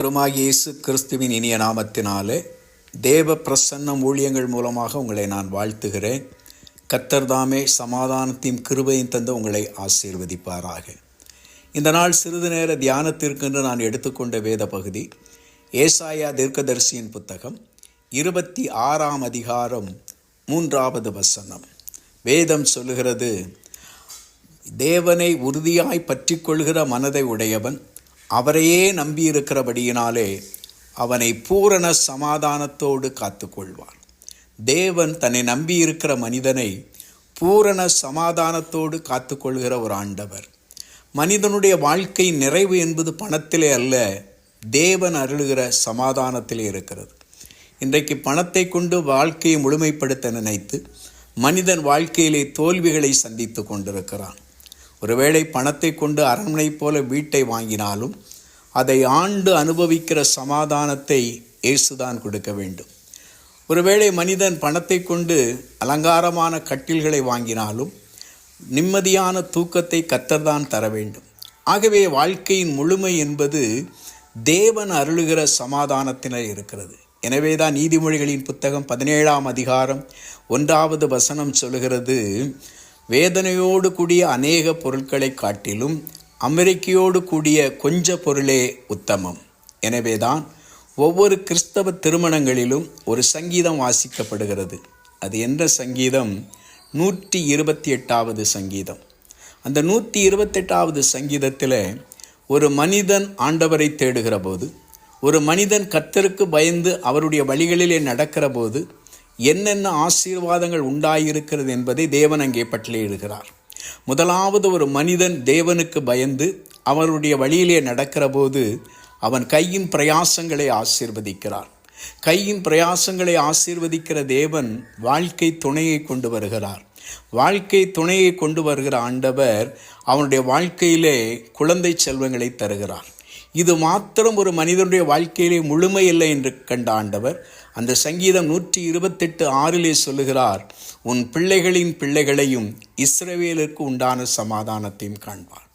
பெருமாகிய இயேசு கிறிஸ்துவின் இனிய நாமத்தினாலே தேவ பிரசன்னம் ஊழியங்கள் மூலமாக உங்களை நான் வாழ்த்துகிறேன். கர்த்தர் தாமே சமாதானத்தையும் கிருபையும் தந்து உங்களை ஆசீர்வதிப்பாராக. இந்த நாள் சிறிது நேர தியானத்திற்கென்று நான் எடுத்துக்கொண்ட வேத பகுதி ஏசாயா தீர்க்கதரிசியின் புத்தகம் 26ஆம் அதிகாரம் 3வது வசனம். வேதம் சொல்லுகிறது, தேவனை உறுதியாய் பற்றி கொள்கிற மனதை உடையவன் அவரையே நம்பியிருக்கிறபடியினாலே அவனை பூரண சமாதானத்தோடு காத்துக்கொள்வான். தேவன் தன்னை நம்பியிருக்கிற மனிதனை பூரண சமாதானத்தோடு காத்துக்கொள்கிற ஒரு ஆண்டவர். மனிதனுடைய வாழ்க்கை நிறைவு என்பது பணத்திலே அல்ல, தேவன் அருளுகிற சமாதானத்திலே இருக்கிறது. இன்றைக்கு பணத்தை கொண்டு வாழ்க்கையை முழுமைப்படுத்த நினைத்து மனிதன் வாழ்க்கையிலே தோல்விகளை சந்தித்து கொண்டிருக்கிறான். ஒருவேளை பணத்தை கொண்டு அரண்மனை போல வீட்டை வாங்கினாலும் அதை ஆண்டு அனுபவிக்கிற சமாதானத்தை இயேசுதான் கொடுக்க வேண்டும். ஒருவேளை மனிதன் பணத்தை கொண்டு அலங்காரமான கட்டில்களை வாங்கினாலும் நிம்மதியான தூக்கத்தை கர்த்தர்தான் தர வேண்டும். ஆகவே வாழ்க்கையின் முழுமை என்பது தேவன் அருளுகிற சமாதானத்தினர் இருக்கிறது. எனவேதான் நீதிமொழிகளின் புத்தகம் 17ஆம் அதிகாரம் 1வது வசனம் சொல்லுகிறது, வேதனையோடு கூடிய அநேக பொருட்களை காட்டிலும் அமெரிக்கையோடு கூடிய கொஞ்ச பொருளே உத்தமம். எனவேதான் ஒவ்வொரு கிறிஸ்தவ திருமணங்களிலும் ஒரு சங்கீதம் வாசிக்கப்படுகிறது. அது என்ற சங்கீதம்? 128வது சங்கீதம். அந்த 128வது சங்கீதத்தில் ஒரு மனிதன் ஆண்டவரை தேடுகிற போது, ஒரு மனிதன் கர்த்தருக்கு பயந்து அவருடைய வழிகளிலே நடக்கிற போது என்னென்ன ஆசீர்வாதங்கள் உண்டாயிருக்கிறது என்பதை தேவன் அங்கே பட்டியலிடுகிறார். முதலாவது, ஒரு மனிதன் தேவனுக்கு பயந்து அவருடைய வழியிலே நடக்கிற போது அவன் கையின் பிரயாசங்களை ஆசீர்வதிக்கிறார். கையின் பிரயாசங்களை ஆசீர்வதிக்கிற தேவன் வாழ்க்கை துணையை கொண்டு வருகிறார். வாழ்க்கை துணையை கொண்டு வருகிற ஆண்டவர் அவனுடைய வாழ்க்கையிலே குழந்தை செல்வங்களை தருகிறார். இது மாத்திரம் ஒரு மனிதனுடைய வாழ்க்கையிலே முழுமை இல்லை என்று கண்ட ஆண்டவர் அந்த சங்கீதம் 128:6 சொல்லுகிறார், உன் பிள்ளைகளின் பிள்ளைகளையும் இஸ்ரவேலுக்கு உண்டான சமாதானத்தையும் காண்பார்.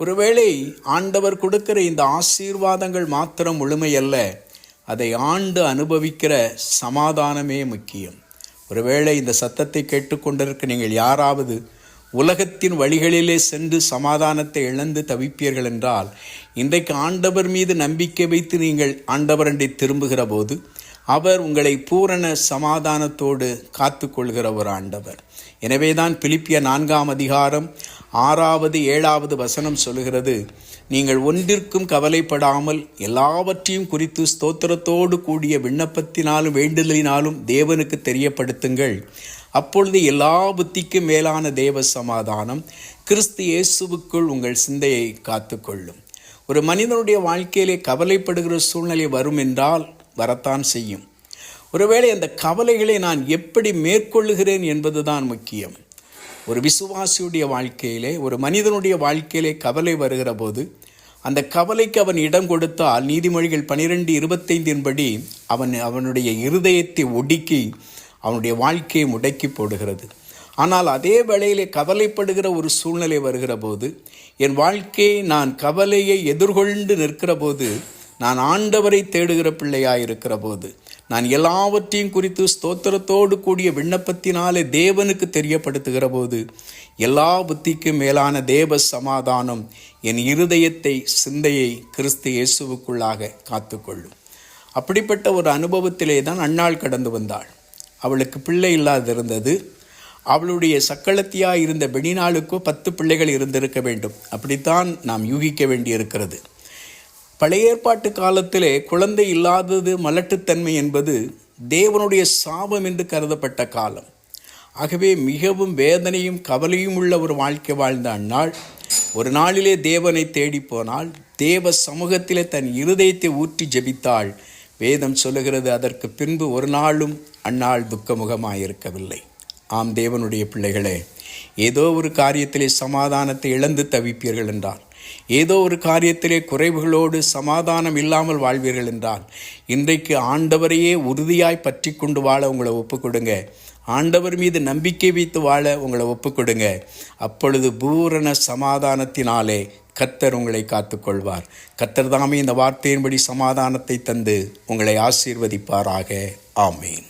ஒருவேளை ஆண்டவர் கொடுக்கிற இந்த ஆசீர்வாதங்கள் மாத்திரம் முழுமை அல்ல, அதை ஆண்டு அனுபவிக்கிற சமாதானமே முக்கியம். ஒருவேளை இந்த சத்தத்தை கேட்டுக்கொண்டிருக்க நீங்கள் யாராவது உலகத்தின் வழிகளிலே சென்று சமாதானத்தை இழந்து தவிப்பீர்கள் என்றால், இன்றைக்கு ஆண்டவர் மீது நம்பிக்கை வைத்து நீங்கள் ஆண்டவரண்டை திரும்புகிற போது அவர் உங்களை பூரண சமாதானத்தோடு காத்து கொள்கிற ஒரு ஆண்டவர். எனவேதான் பிலிப்பியர் 4ஆம் அதிகாரம் 6வது 7வது வசனம் சொல்லுகிறது, நீங்கள் ஒன்றிற்கும் கவலைப்படாமல் எல்லாவற்றையும் குறித்து ஸ்தோத்திரத்தோடு கூடிய விண்ணப்பத்தினாலும் வேண்டுதலினாலும் தேவனுக்கு தெரியப்படுத்துங்கள். அப்பொழுது எல்லா புத்திக்கும் மேலான தேவ சமாதானம் கிறிஸ்து இயேசுவுக்குள் உங்கள் சிந்தையை காத்துக்கொள்ளும். ஒரு மனிதனுடைய வாழ்க்கையிலே கவலைப்படுகிற சூழ்நிலை வரும் என்றால் வரத்தான் செய்யும். ஒருவேளை அந்த கவலைகளை நான் எப்படி மேற்கொள்ளுகிறேன் என்பதுதான் முக்கியம். ஒரு விசுவாசியுடைய வாழ்க்கையிலே, ஒரு மனிதனுடைய வாழ்க்கையிலே கவலை வருகிற போது அந்த கவலைக்கு அவன் இடம் கொடுத்தால் நீதிமொழிகள் 12:25 படி அவனுடைய இருதயத்தை ஒடுக்கி அவனுடைய வாழ்க்கையை முடக்கி போடுகிறது. ஆனால் அதே வேளையிலே கவலைப்படுகிற ஒரு சூழ்நிலை வருகிற போது, என் வாழ்க்கையை நான் கவலையை எதிர்கொண்டு நிற்கிற போது, நான் ஆண்டவரை தேடுகிற பிள்ளையாயிருக்கிற போது, நான் எல்லாவற்றையும் குறித்து ஸ்தோத்திரத்தோடு கூடிய விண்ணப்பத்தினாலே தேவனுக்கு தெரியப்படுத்துகிற போது, எல்லா புத்திக்கும் மேலான தேவ சமாதானம் என் இருதயத்தை சிந்தையை கிறிஸ்து இயேசுவுக்குள்ளாக காத்துக்கொள்ளும். அப்படிப்பட்ட ஒரு அனுபவத்திலே தான் அன்னாள் கடந்து வந்தாள். அவளுக்கு பிள்ளை இல்லாதிருந்தது. அவளுடைய சக்களத்தியாக இருந்த பெனினாளுக்கோ 10 பிள்ளைகள் இருந்திருக்க வேண்டும். அப்படித்தான் நாம் யூகிக்க வேண்டியிருக்கிறது. பழைய ஏற்பாட்டு காலத்திலே குழந்தை இல்லாதது மலட்டுத்தன்மை என்பது தேவனுடைய சாபம் என்று கருதப்பட்ட காலம். ஆகவே மிகவும் வேதனையும் கவலையும் உள்ள ஒரு வாழ்க்கை வாழ்ந்த அன்னாள் ஒரு நாளிலே தேவனை தேடி போனாள். தேவ சமூகத்திலே தன் இருதயத்தை ஊற்றி ஜெபித்தாள். வேதம் சொல்லுகிறது, அதற்கு பின்பு ஒரு நாளும் அன்னாள் துக்கமுகமாயிருக்கவில்லை. ஆம் தேவனுடைய பிள்ளைகளே, ஏதோ ஒரு காரியத்திலே சமாதானத்தை இழந்து தவிப்பீர்கள் என்றால், ஏதோ ஒரு காரியத்திலே குறைவுகளோடு சமாதானம் இல்லாமல் வாழ்வீர்கள் என்றால், இன்றைக்கு ஆண்டவரையே உறுதியாய் பற்றி கொண்டு வாழ உங்களை ஒப்புக்கொடுங்க. ஆண்டவர் மீது நம்பிக்கை வைத்து வாழ உங்களை ஒப்புக்கொடுங்க. அப்பொழுது பூரண சமாதானத்தினாலே கர்த்தர் உங்களை காத்துக்கொள்வார். கர்த்தர் தாமே இந்த வார்த்தையின்படி சமாதானத்தை தந்து உங்களை ஆசீர்வதிப்பாராக. ஆமீன்.